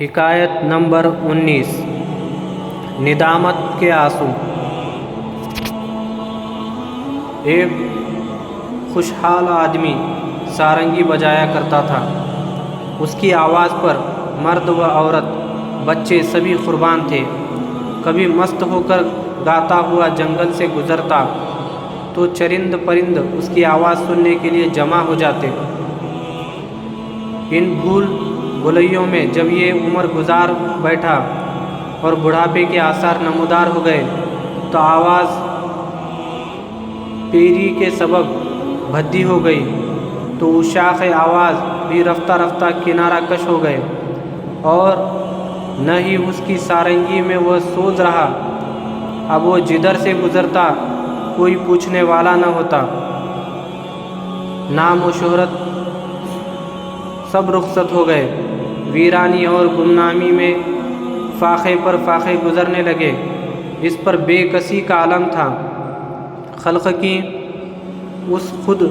حکایت نمبر 19 ندامت کے آنسو۔ ایک خوشحال آدمی سارنگی بجایا کرتا تھا۔ اس کی آواز پر مرد و عورت، بچے سبھی قربان تھے۔ کبھی مست ہو کر گاتا ہوا جنگل سے گزرتا تو چرند پرند اس کی آواز سننے کے لیے جمع ہو جاتے۔ ان بھول بھلیوں میں جب یہ عمر گزار بیٹھا اور بڑھاپے کے آثار نمودار ہو گئے تو آواز پیری کے سبب بھدی ہو گئی، تو وہ شاخ آواز بھی رفتہ رفتہ کنارہ کش ہو گئے، اور نہ ہی اس کی سارنگی میں وہ سوز رہا۔ اب وہ جدھر سے گزرتا کوئی پوچھنے والا نہ ہوتا۔ نام و شہرت سب رخصت ہو گئے۔ ویرانی اور گمنامی میں فاقے پر فاقے گزرنے لگے۔ اس پر بے کسی کا عالم تھا۔ خلق کی اس خود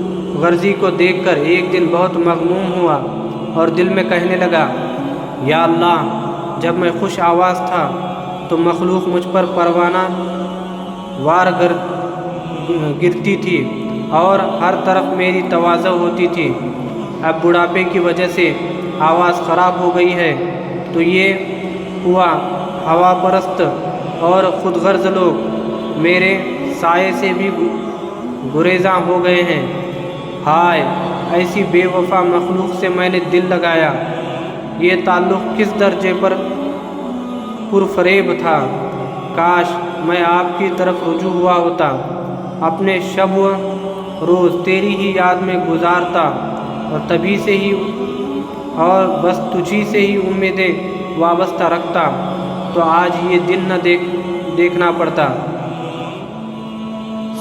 غرضی کو دیکھ کر ایک دن بہت مغموم ہوا اور دل میں کہنے لگا، یا اللہ، جب میں خوش آواز تھا تو مخلوق مجھ پر پروانہ وار گرتی تھی اور ہر طرف میری تواضع ہوتی تھی۔ اب بڑھاپے کی وجہ سے آواز خراب ہو گئی ہے تو یہ ہوا ہوا پرست اور خود غرض لوگ میرے سائے سے بھی گریزاں ہو گئے ہیں۔ ہائے، ایسی بے وفا مخلوق سے میں نے دل لگایا۔ یہ تعلق کس درجے پر پرفریب تھا۔ کاش میں آپ کی طرف رجوع ہوا ہوتا، اپنے شب و روز تیری ہی یاد میں گزارتا، اور تبھی سے ہی اور بس تجھی سے ہی امیدیں وابستہ رکھتا، تو آج یہ دن نہ دیکھنا پڑتا۔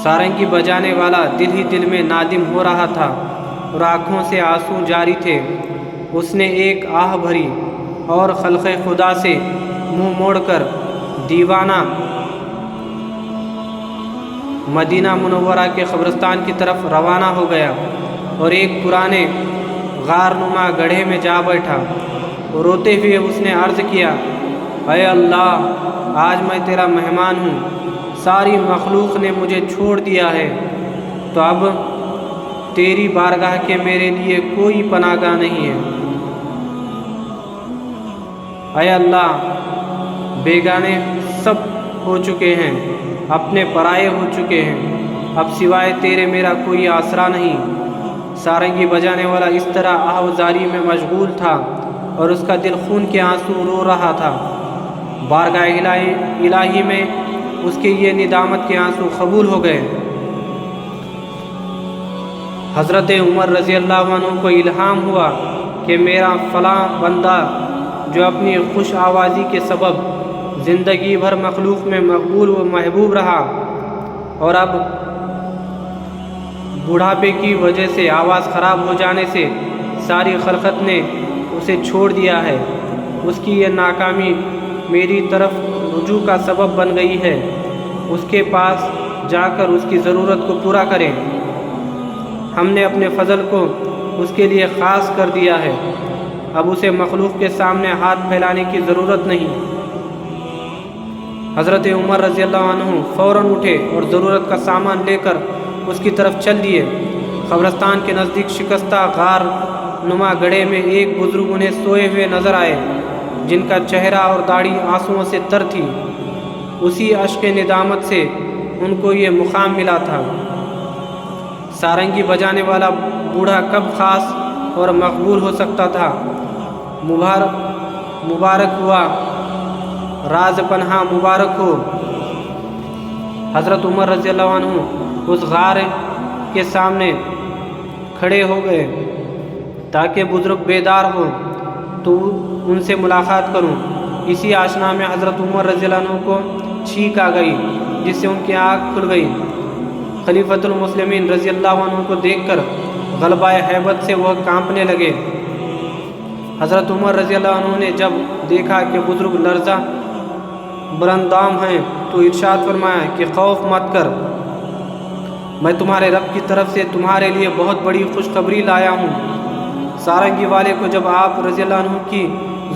سارنگی بجانے والا دل ہی دل میں نادم ہو رہا تھا اور آنکھوں سے آنسو جاری تھے۔ اس نے ایک آہ بھری اور خلق خدا سے منہ موڑ کر دیوانہ مدینہ منورہ کے قبرستان کی طرف روانہ ہو گیا اور ایک پرانے غار نما گڑھے میں جا بیٹھا۔ روتے ہوئے اس نے عرض کیا، اے اللہ، آج میں تیرا مہمان ہوں۔ ساری مخلوق نے مجھے چھوڑ دیا ہے، تو اب تیری بارگاہ کے میرے لیے کوئی پناہ گاہ نہیں ہے۔ اے اللہ، بیگانے سب ہو چکے ہیں، اپنے پرائے ہو چکے ہیں، اب سوائے تیرے میرا کوئی آسرا نہیں۔ سارنگی بجانے والا اس طرح آہوازاری میں مشغول تھا اور اس کا دل خون کے آنسو رو رہا تھا۔ بارگاہ الہی میں اس کے یہ ندامت کے آنسو قبول ہو گئے۔ حضرت عمر رضی اللہ عنہ کو الہام ہوا کہ میرا فلاں بندہ جو اپنی خوش آوازی کے سبب زندگی بھر مخلوق میں مقبول و محبوب رہا، اور اب بڑھاپے کی وجہ سے آواز خراب ہو جانے سے ساری خلقت نے اسے چھوڑ دیا ہے، اس کی یہ ناکامی میری طرف رجوع کا سبب بن گئی ہے۔ اس کے پاس جا کر اس کی ضرورت کو پورا کریں۔ ہم نے اپنے فضل کو اس کے لیے خاص کر دیا ہے، اب اسے مخلوق کے سامنے ہاتھ پھیلانے کی ضرورت نہیں۔ حضرت عمر رضی اللہ عنہ فوراً اٹھے اور ضرورت کا سامان لے کر اس کی طرف چل دیے۔ قبرستان کے نزدیک شکستہ غار نما گڑھے میں ایک بزرگ انہیں سوئے ہوئے نظر آئے، جن کا چہرہ اور داڑھی آنسوؤں سے تر تھی۔ اسی اشک ندامت سے ان کو یہ مقام ملا تھا۔ سارنگی بجانے والا بوڑھا کب خاص اور مقبول ہو سکتا تھا؟ مبارک ہوا، راز پنہا مبارک ہو۔ حضرت عمر رضی اللہ عنہ اس غار کے سامنے کھڑے ہو گئے تاکہ بزرگ بیدار ہو تو ان سے ملاقات کروں۔ اسی آشنا میں حضرت عمر رضی اللہ عنہ کو چھینک آ گئی، جس سے ان کی آنکھ کھل گئی۔ خلیفۃ المسلمین رضی اللہ عنہ کو دیکھ کر غلبہ ہیبت سے وہ کانپنے لگے۔ حضرت عمر رضی اللہ عنہ نے جب دیکھا کہ بزرگ لرزہ براندام ہیں تو ارشاد فرمایا کہ خوف مت کر، میں تمہارے رب کی طرف سے تمہارے لیے بہت بڑی خوشخبری لایا ہوں۔ سارنگی والے کو جب آپ رضی اللہ عنہ کی